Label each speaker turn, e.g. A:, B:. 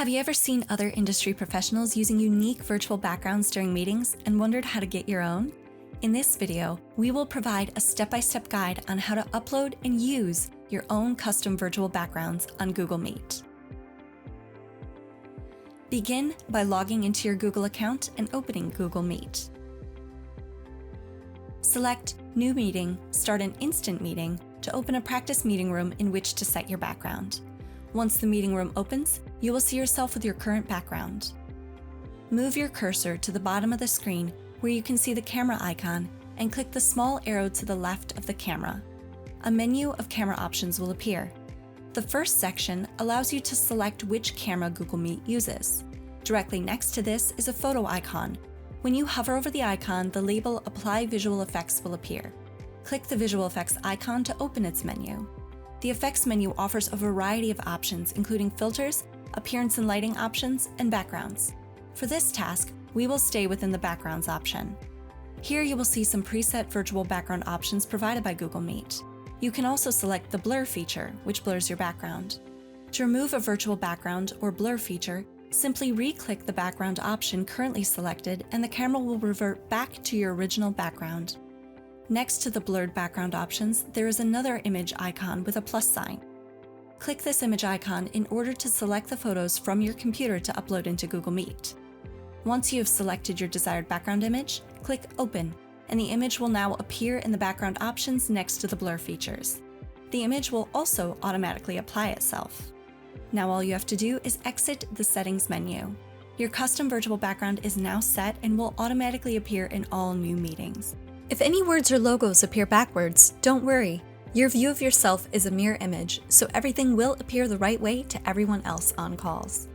A: Have you ever seen other industry professionals using unique virtual backgrounds during meetings and wondered how to get your own? In this video, we will provide a step-by-step guide on how to upload and use your own custom virtual backgrounds on Google Meet. Begin by logging into your Google account and opening Google Meet. Select New Meeting, Start an Instant Meeting to open a practice meeting room in which to set your background. Once the meeting room opens, you will see yourself with your current background. Move your cursor to the bottom of the screen where you can see the camera icon and click the small arrow to the left of the camera. A menu of camera options will appear. The first section allows you to select which camera Google Meet uses. Directly next to this is a photo icon. When you hover over the icon, the label Apply Visual Effects will appear. Click the Visual Effects icon to open its menu. The Effects menu offers a variety of options, including filters, appearance and lighting options, and backgrounds. For this task, we will stay within the Backgrounds option. Here you will see some preset virtual background options provided by Google Meet. You can also select the Blur feature, which blurs your background. To remove a virtual background or blur feature, simply re-click the background option currently selected and the camera will revert back to your original background. Next to the blurred background options, there is another image icon with a plus sign. Click this image icon in order to select the photos from your computer to upload into Google Meet. Once you have selected your desired background image, click Open, and the image will now appear in the background options next to the blur features. The image will also automatically apply itself. Now all you have to do is exit the Settings menu. Your custom virtual background is now set and will automatically appear in all new meetings. If any words or logos appear backwards, don't worry. Your view of yourself is a mirror image, so everything will appear the right way to everyone else on calls.